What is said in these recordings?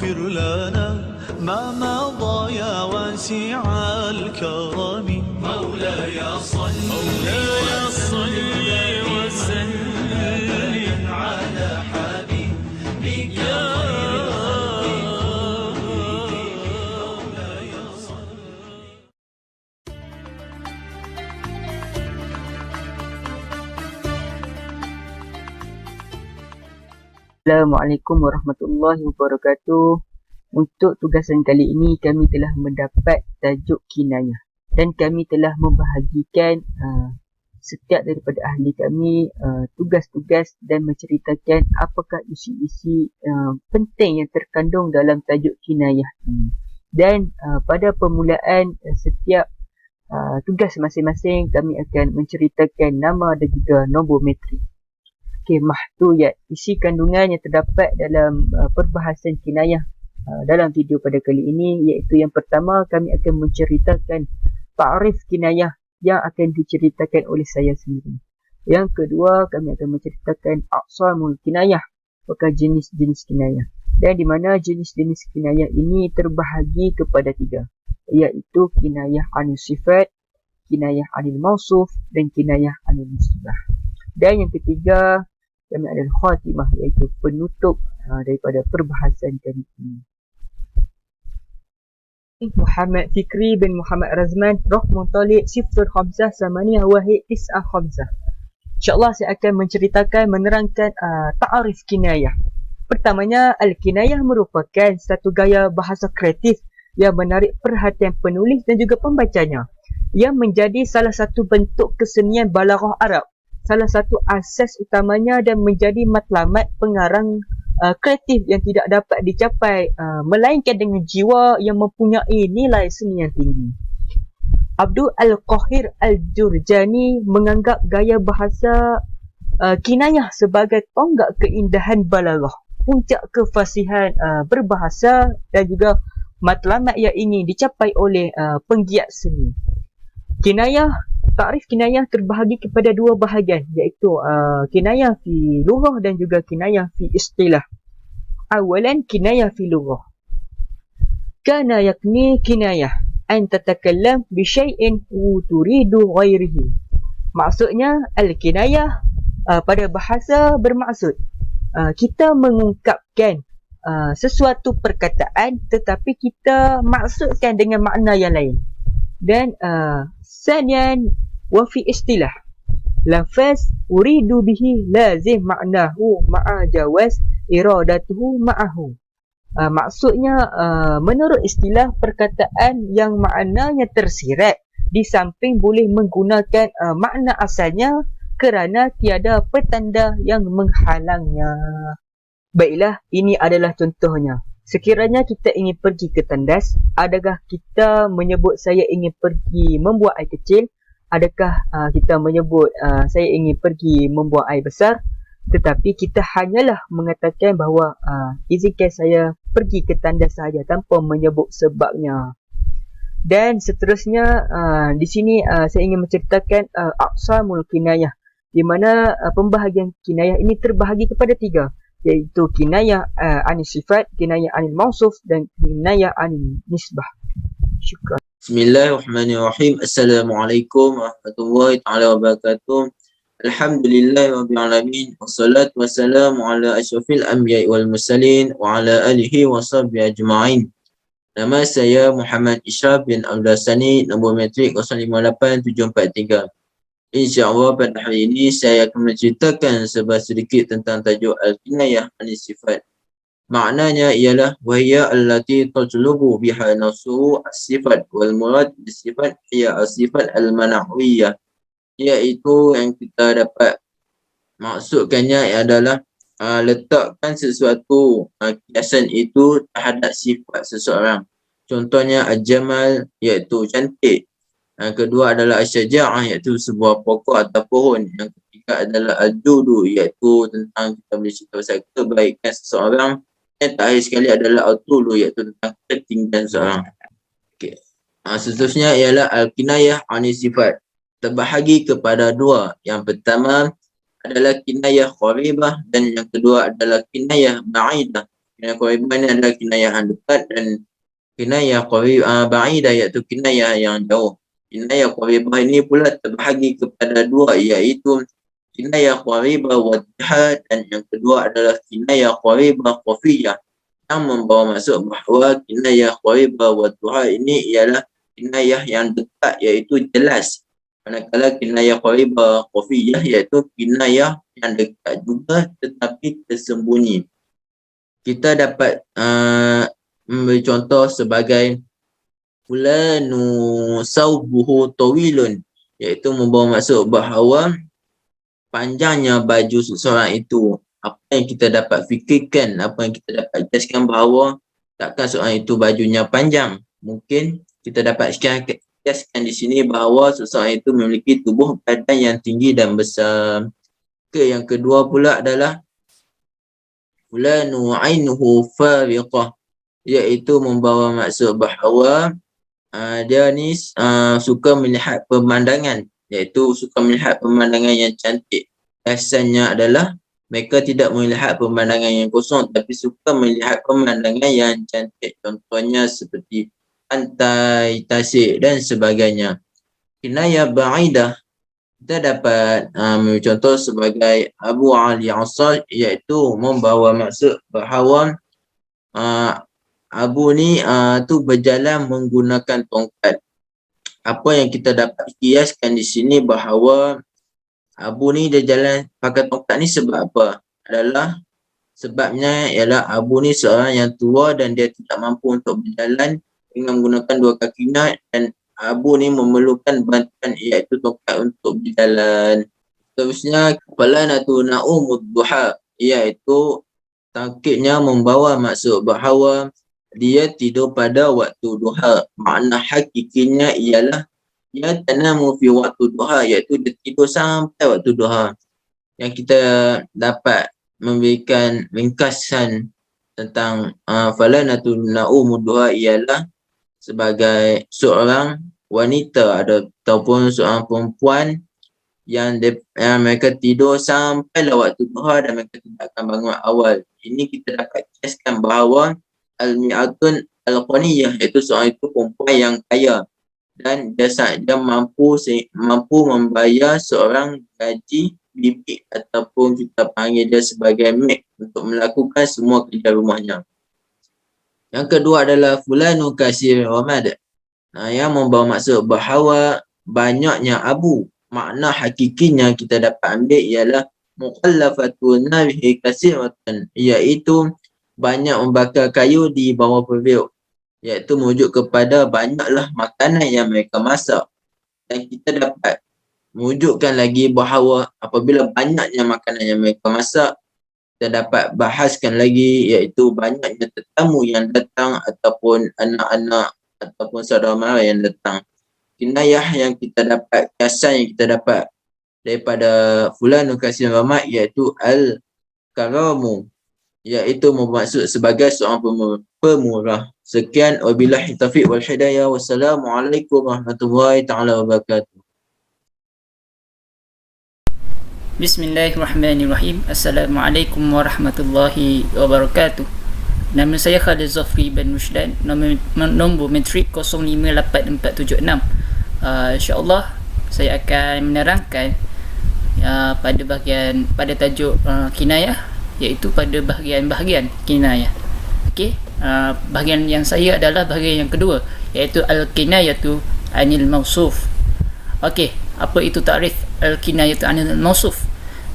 واغفر لنا ما مضى يا واسع الكرم مولاي صل وسلم على حبيبك مولاي صل. Assalamualaikum warahmatullahi wabarakatuh. Untuk tugasan kali ini kami telah mendapat tajuk kinayah dan kami telah membahagikan setiap daripada ahli kami tugas-tugas dan menceritakan apakah isi-isi penting yang terkandung dalam tajuk kinayah ini. Dan pada permulaan setiap tugas masing-masing kami akan menceritakan nama dan juga nombor metrik. Okey, mahtuyat, isi kandungan yang terdapat dalam perbahasan kinayah dalam video pada kali ini, iaitu yang pertama kami akan menceritakan ta'rif kinayah yang akan diceritakan oleh saya sendiri. Yang kedua kami akan menceritakan aqsamul kinayah, apakah jenis-jenis kinayah, dan di mana jenis-jenis kinayah ini terbahagi kepada 3, iaitu kinayah anil sifat, kinayah anil mausuf dan kinayah anil nisbah. Dan yang ketiga kami ada khatimah, iaitu penutup daripada perbahasan kami ini. Muhammad Fikri bin Muhammad Razman, Roh Muntalik 05 Wahid 95. InsyaAllah saya akan menceritakan, menerangkan ta'arif kinayah. Pertamanya, al-kinayah merupakan satu gaya bahasa kreatif yang menarik perhatian penulis dan juga pembacanya, yang menjadi salah satu bentuk kesenian balaghah Arab, salah satu asas utamanya, dan menjadi matlamat pengarang kreatif yang tidak dapat dicapai melainkan dengan jiwa yang mempunyai nilai seni yang tinggi. Abdul Al-Qahir Al-Jurjani menganggap gaya bahasa kinayah sebagai tonggak keindahan balaghah, puncak kefasihan berbahasa dan juga matlamat yang ingin dicapai oleh penggiat seni. Ta'rif kinayah terbahagi kepada 2 bahagian, iaitu kinayah fi lughah dan juga kinayah fi istilah. Awalan, kinayah fi lughah. Kana yakni kinayah an tatakallam bi syai'in turidu ghairihi. Maksudnya al-kinayah pada bahasa bermaksud kita mengungkapkan sesuatu perkataan tetapi kita maksudkan dengan makna yang lain. Dan sanian wa fi istilah, lafaz uridu bihi lazim ma'nahu ma'a jawaz iradatuhu ma'ahu. Maksudnya menurut istilah perkataan yang maknanya tersirat di samping boleh menggunakan makna asalnya kerana tiada petanda yang menghalangnya. Baiklah, ini adalah contohnya. Sekiranya kita ingin pergi ke tandas, adakah kita menyebut saya ingin pergi membuang air kecil? Adakah kita menyebut saya ingin pergi membuang air besar? Tetapi kita hanyalah mengatakan bahawa izinkan saya pergi ke tandas sahaja tanpa menyebut sebabnya. Dan seterusnya di sini saya ingin menceritakan aqsamul kinayah, di mana pembahagian kinayah ini terbahagi kepada 3, iaitu kinayah anil sifat, kinayah anil mausuf dan kinayah anil nisbah. Syukran. Bismillahirrahmanirrahim. Assalamualaikum warahmatullahi taala wabarakatuh. Alhamdulillah rabbil alamin, wassalatu wassalamu ala asyrafil anbiya'i wal mursalin wa ala alihi wa sahbihi ajma'in. Nama saya Muhammad Ishraf bin Abdul Sani, nombor metrik 058743. InsyaAllah pada hari ini saya akan menceritakan sedikit tentang tajuk al-kinayah anil sifat. Maknanya ialah wahya allati tajlubu biha nafsuhu as-sifat wal murad bis-sifat hiya as-sifat al-manawiyah, iaitu yang kita dapat maksudkannya adalah letakkan sesuatu kiasan itu terhadap sifat seseorang. Contohnya al-jamal, iaitu cantik. Yang kedua adalah al-syaja'ah, iaitu sebuah pokok atau pohon. Yang ketiga adalah al-judu, iaitu tentang kita boleh cerita pasal kebaikan seseorang. Yang terakhir sekali adalah al-tulu, iaitu tentang ketinggian seseorang. Okay. Seterusnya ialah al-kinayah anil sifat. Terbahagi kepada 2. Yang pertama adalah kinayah qaribah dan yang kedua adalah kinayah ba'idah. Kinayah qaribah ni adalah kinayah yang dekat, dan kinayah ba'idah iaitu kinayah yang jauh. Kinayah qaribah ini pula terbahagi kepada dua, iaitu kinayah qaribah wadihah, dan yang kedua adalah kinayah qaribah khafiyah, yang membawa maksud bahawa kinayah qaribah wadihah ini ialah kinayah yang dekat, iaitu jelas. Manakala kinayah qaribah khafiyah iaitu kinayah yang dekat juga tetapi tersembunyi. Kita dapat memberi contoh sebagai fulanu saubuhu tawilun, iaitu membawa maksud bahawa panjangnya baju seseorang itu. Apa yang kita dapat fikirkan, apa yang kita dapat jelaskan bahawa takkan seorang itu bajunya panjang. Mungkin kita dapat kiaskan di sini bahawa seseorang itu memiliki tubuh badan yang tinggi dan besar. Yang kedua pula adalah fulanu ainuhu fariqah, iaitu membawa maksud bahawa dia ni suka melihat pemandangan, iaitu suka melihat pemandangan yang cantik. Biasanya adalah mereka tidak melihat pemandangan yang kosong tapi suka melihat pemandangan yang cantik. Contohnya seperti pantai, tasik dan sebagainya. Kinayah ba'idah kita dapat contoh sebagai Abu Ali Asad, iaitu membawa maksud bahawa Abu ni tu berjalan menggunakan tongkat. Apa yang kita dapat kiaskan di sini bahawa Abu ni dia jalan pakai tongkat ni sebab apa? Adalah sebabnya ialah Abu ni seorang yang tua dan dia tidak mampu untuk berjalan dengan menggunakan dua kakinya, dan Abu ni memerlukan bantuan iaitu tongkat untuk berjalan. Terusnya falanatu na'umud duha, iaitu taukidnya membawa maksud bahawa dia tidur pada waktu duha. Makna hakikinya ialah dia tanamu fi waktu duha, iaitu dia tidur sampai waktu duha. Yang kita dapat memberikan ringkasan tentang falanatu na'umud duha ialah sebagai seorang wanita ataupun seorang perempuan yang mereka tidur sampai waktu duha dan mereka tidak akan bangun awal. Ini kita dapat kiaskan bahawa al-mi'atun al-qaniyah, iaitu seorang itu perempuan yang kaya dan dia mampu membayar seorang gaji bibi ataupun kita panggil dia sebagai maid untuk melakukan semua kerja rumahnya. Yang kedua adalah fulanu kasir ramad, yang membawa maksud bahawa banyaknya abu. Makna hakikinya kita dapat ambil ialah muqallafatun nabihi kasiratan, iaitu banyak membakar kayu di bawah periuk, iaitu merujuk kepada banyaklah makanan yang mereka masak. Dan kita dapat merujukkan lagi bahawa apabila banyaknya makanan yang mereka masak, kita dapat bahaskan lagi iaitu banyaknya tetamu yang datang ataupun anak-anak ataupun saudara mara yang datang. Kinayah yang kita dapat, kiasan yang kita dapat daripada fulanu kasir ramad iaitu al-karamu, iaitu bermaksud sebagai seorang pemurah. Sekian, wabillahi taufiq wal hidayah. Wassalamualaikum warahmatullahi taala wabarakatuh. Bismillahirrahmanirrahim. Assalamualaikum warahmatullahi wabarakatuh. Nama saya Khalid Zafri bin Rushdan, nombor metrik 058476. InsyaAllah saya akan menerangkan pada tajuk kinayah, iaitu pada bahagian-bahagian kinayah. Okey, bahagian yang saya adalah bahagian yang kedua, iaitu al-kinayatu anil mausuf. Okey, apa itu takrif al-kinayatu anil mausuf?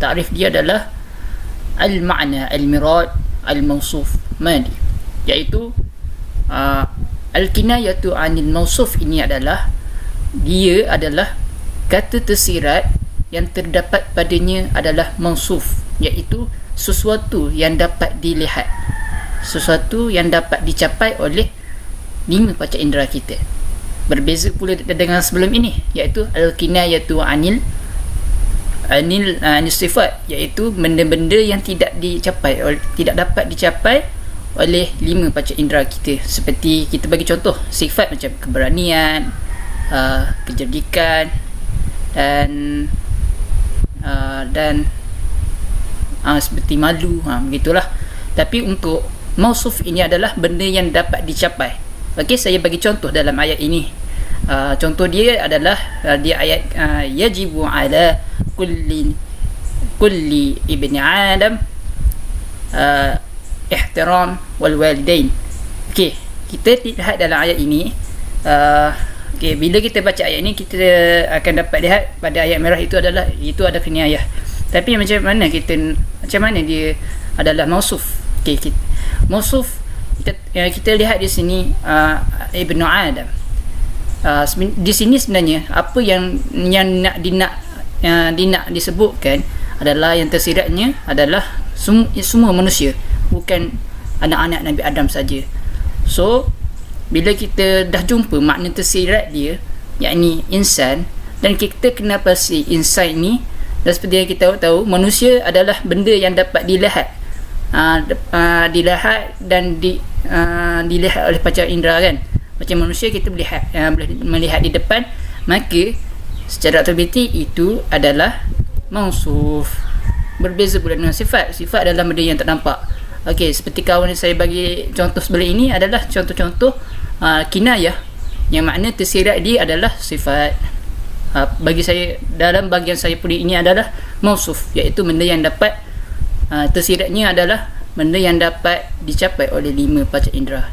Takrif dia adalah al-ma'na al-mirad al-mausuf madi, iaitu al-kinayatu anil mausuf ini adalah kata tersirat yang terdapat padanya adalah mausuf, iaitu sesuatu yang dapat dilihat, sesuatu yang dapat dicapai oleh 5 panca indera kita. Berbeza pula dengan sebelum ini, iaitu al-kinayatu anil sifat, iaitu benda-benda yang tidak dapat dicapai oleh 5 panca indera kita. Seperti kita bagi contoh sifat macam keberanian, kecerdikan dan seperti malu, begitulah. Tapi untuk mausuf ini adalah benda yang dapat dicapai. Okey, saya bagi contoh dalam ayat ini. Contoh dia adalah di ayat yajibu ala kulli ibni Adam ihtiram wal walidain. Okey, kita lihat dalam ayat ini. Okay, bila kita baca ayat ini, kita akan dapat lihat pada ayat merah itu ada kinayah. Tapi macam mana dia adalah mausuf? Okay, mausuf kita lihat di sini Ibnu Adam. Di sini sebenarnya apa yang nak disebutkan adalah yang tersiratnya adalah semua manusia, bukan anak-anak Nabi Adam saja. So bila kita dah jumpa makna tersirat dia, yakni insan, dan kita kena pasti insan ni, dan seperti yang kita tahu, manusia adalah benda yang dapat dilihat dan dilihat oleh panca indera kan. Macam manusia kita boleh melihat di depan, maka secara otomatik itu adalah mausuf. Berbeza pula dengan sifat. Sifat adalah benda yang tak nampak. Okey, seperti kawan yang saya bagi contoh sebelah ini adalah contoh-contoh kinayah yang makna tersirat dia adalah sifat. Bagi saya, dalam bahagian saya pula ini adalah mausuf, iaitu benda yang dapat tersiratnya adalah benda yang dapat dicapai oleh 5 panca indera.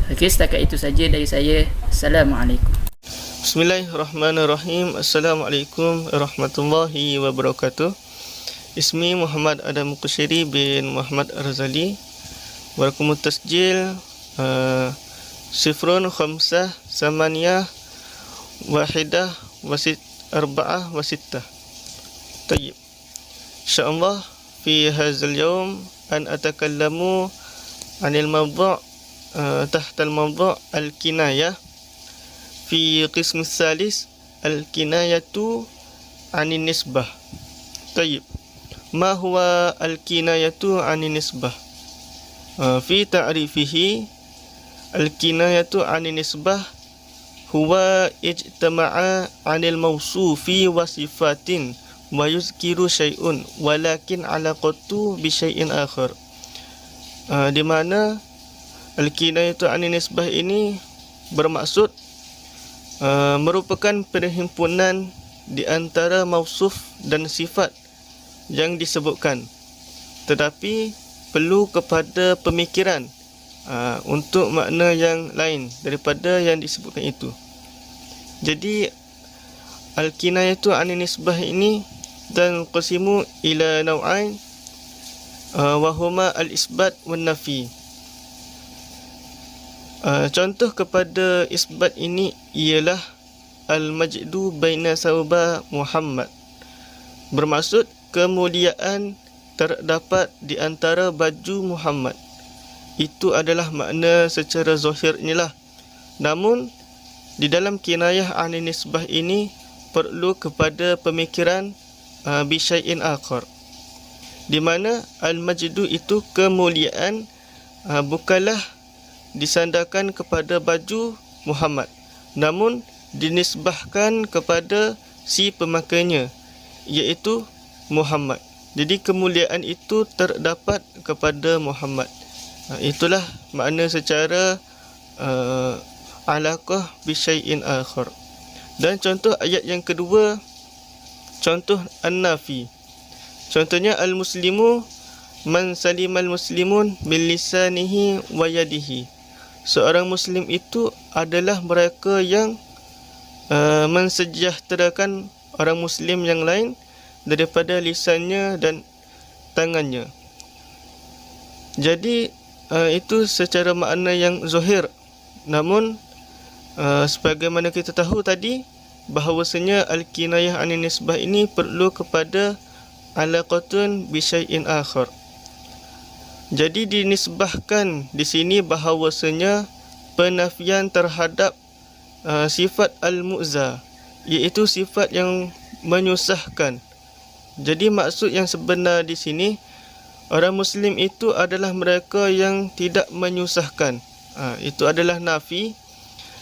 Okey, setakat itu saja dari saya. Assalamualaikum. Bismillahirrahmanirrahim. Assalamualaikum warahmatullahi wabarakatuh. Ismi Muhammad Adam Qushiri bin Muhammad Arzali. Warakumut tasjil 0 5 8 wahidah wasit arba'ah wasittah. Tayyib. Insyaallah fi hadzal yawm an atakallamu anil mawdu' tahta al-mawdu' al-kinayah fi qism salis al-kinayatu anin nisbah. Tayyib. Ma huwa al-kinayatu anin nisbah? Fi ta'rifihi al-kinayatu anin nisbah huwa ijtama'a 'anil mawsufi wa sifatin wa yuzkiru syai'un walakin 'alaqatu bi syai'in akhar. Di mana al-kinayatu 'anil nisbah ini bermaksud merupakan perhimpunan di antara mausuf dan sifat yang disebutkan, tetapi perlu kepada pemikiran untuk makna yang lain daripada yang disebutkan itu. Jadi al-kinayatu 'anil nisbah ini dan qasimu ila naw'ain wa huma al-isbat wan nafi. Contoh kepada isbat ini ialah al-majdu baina sauba Muhammad, bermaksud kemuliaan terdapat di antara baju Muhammad. Itu adalah makna secara zahirnya lah. Namun di dalam kinayah 'anil nisbah ini perlu kepada pemikiran bi syai'in akhar, di mana al-majdu itu kemuliaan bukanlah disandarkan kepada baju Muhammad, namun dinisbahkan kepada si pemakainya, iaitu Muhammad. Jadi kemuliaan itu terdapat kepada Muhammad. Itulah makna secara alaqah bi syai'in akhar. Dan contoh ayat yang kedua, contoh an-nafi. Contohnya al-muslimu man salimal muslimun bil lisanihi wa yadihi. Seorang muslim itu adalah mereka yang mensejahterakan orang muslim yang lain daripada lisannya dan tangannya. Jadi itu secara makna yang zahir. Namun sebagaimana kita tahu tadi, bahawasanya al-kinayah 'anil nisbah ini perlu kepada alaqatun bi syai'in akhar. Jadi dinisbahkan di sini bahawasanya penafian terhadap sifat al-mu'za, iaitu sifat yang menyusahkan. Jadi maksud yang sebenar di sini, orang muslim itu adalah mereka yang tidak menyusahkan. Itu adalah nafi.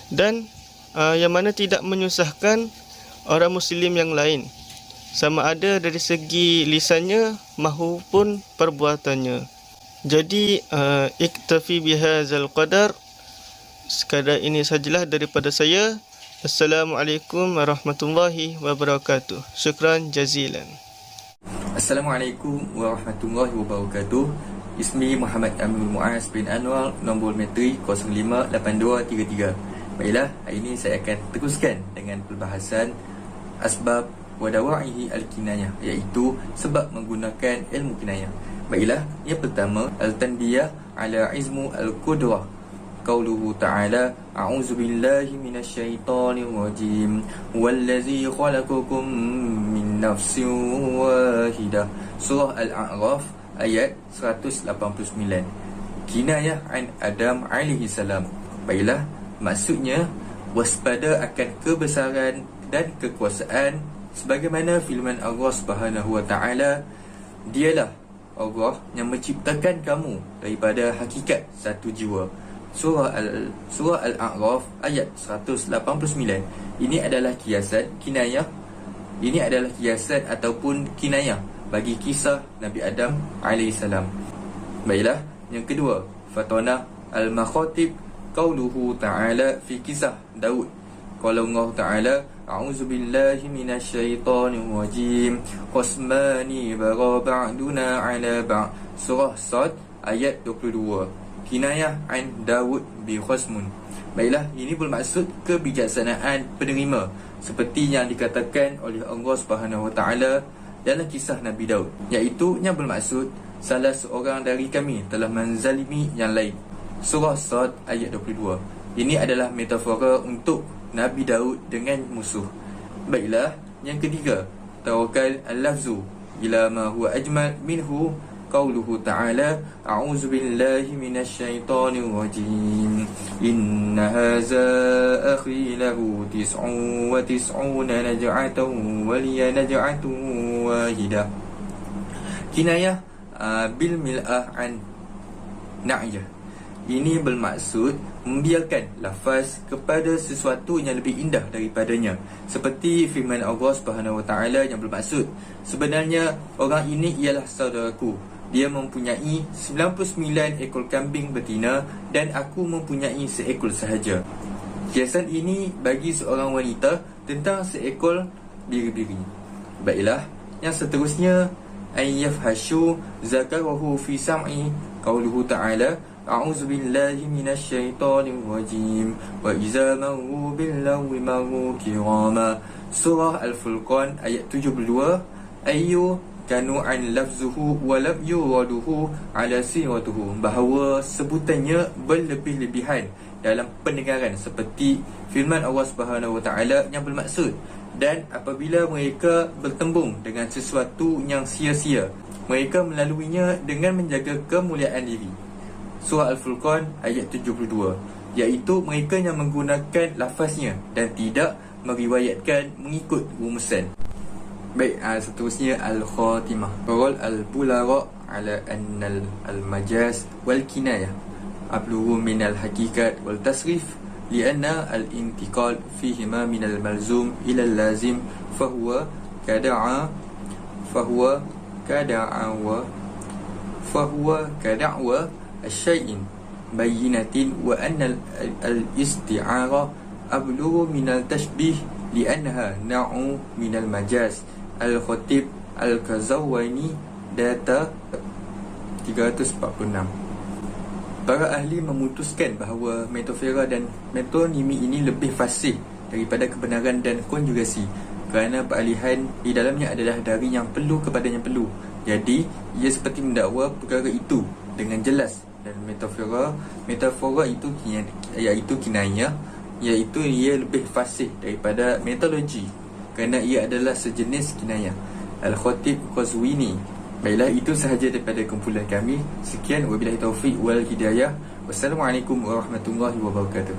Dan yang mana tidak menyusahkan orang muslim yang lain, sama ada dari segi lisannya maupun perbuatannya. Jadi iktafi bihadzal qadar. Sekadar ini sajalah daripada saya. Assalamualaikum warahmatullahi wabarakatuh. Syukran jazilan. Assalamualaikum warahmatullahi wabarakatuh. Ismi Muhammad Amir Muaz bin Anwar, nombor metrik 058233. Baiklah, hari ini saya akan teruskan dengan perbahasan asbab wa dawa'ihi al-kinayah, iaitu sebab menggunakan ilmu kinayah. Baiklah, yang pertama, al-tanbiyah ala izmu al-qudrah. Qauluhu ta'ala, a'udzu billahi minasyaitonir rajim, wallazi khalaqakum min nafsin wahidah. Surah Al-A'raf ayat 189. Kinayah an Adam alaihi salam. Baiklah, maksudnya waspada akan kebesaran dan kekuasaan, sebagaimana firman Allah Subhanahu wa taala, dialah Allah yang menciptakan kamu daripada hakikat satu jiwa. Surah Al-A'raf ayat 189. Ini adalah kiasan kinayah. Ini adalah kiasan ataupun kinayah bagi kisah Nabi Adam alaihissalam. Baiklah, yang kedua, fatanah al-makhatib. Qauluhu ta'ala fi kisah Daud. Qala Allah ta'ala, a'udzu billahi minasyaitonir rajim, qasmani bagha ba'duna 'ala ba'. Surah Sad ayat 22. Kinayah an Daud bi khasmun. Baiklah, ini bermaksud kebijaksanaan penerima, seperti yang dikatakan oleh Allah Subhanahu wa taala dalam kisah Nabi Daud, iaitu yang bermaksud salah seorang dari kami telah menzalimi yang lain. Surah Sad ayat 22. Ini adalah metafora untuk Nabi Daud dengan musuh. Baiklah, yang ketiga, tawakal al-lafzu ila ma huwa ajmal minhu. Qauluhu ta'ala, a'udzu billahi minasyaitonir rajim, inna hadza akhi lahu 99 naj'atan wa liya naj'atun wahidah. Kinayah bil mil'ah an na'yah. Ini bermaksud membiarkan lafaz kepada sesuatu yang lebih indah daripadanya, seperti firman Allah Subhanahu wa taala yang bermaksud, sebenarnya orang ini ialah saudaraku, dia mempunyai 99 ekor kambing betina dan aku mempunyai seekor sahaja. Kiasan ini bagi seorang wanita tentang seekor biri-biri. Baiklah, yang seterusnya, ayyafhashu zakarahu fi sam'i. Qauluhu ta'ala, a'udzu billahi minasyaitonir rajim, wa iza marru billahi marru kirama. Surah Al-Furqan ayat 72. Ayyu kanu an lafzuhu wa lam yuraduhu ala siratuhu. Bahawa sebutannya berlebih-lebihan dalam pendengaran, seperti firman Allah Subhanahu wa taala yang bermaksud, dan apabila mereka bertembung dengan sesuatu yang sia-sia, mereka melaluinya dengan menjaga kemuliaan diri. Surah Al-Furqan ayat 72, iaitu mereka yang menggunakan lafaznya dan tidak meriwayatkan mengikut rumusan. Baik, seterusnya al-khatimah. Qaul al-bulagha ala annal al-majaz wal kinayah abluhu min al-haqiqat wal tasrif, lianna al-intiqal fihima min al-malzum ila al-lazim fahuwa kada'wa asyai'in bayyinatin, wa anna al-isti'ara abluhu min al-tashbih liannaha na'u min al-majaz. Al-Khatib Al-Kazawani, data 346. Para ahli memutuskan bahawa metafora dan metonimi ini lebih fasih daripada kebenaran dan konjugasi, kerana peralihan di dalamnya adalah dari yang perlu kepada yang perlu. Jadi ia seperti mendakwa perkara itu dengan jelas. Dan metafora itu iaitu kinayah, iaitu ia lebih fasih daripada metodologi, kerana ia adalah sejenis kinayah. Al-Khatib Qazwini. Baiklah, itu sahaja daripada kumpulan kami. Sekian, wabillahi taufiq wal hidayah. Wassalamualaikum warahmatullahi wabarakatuh.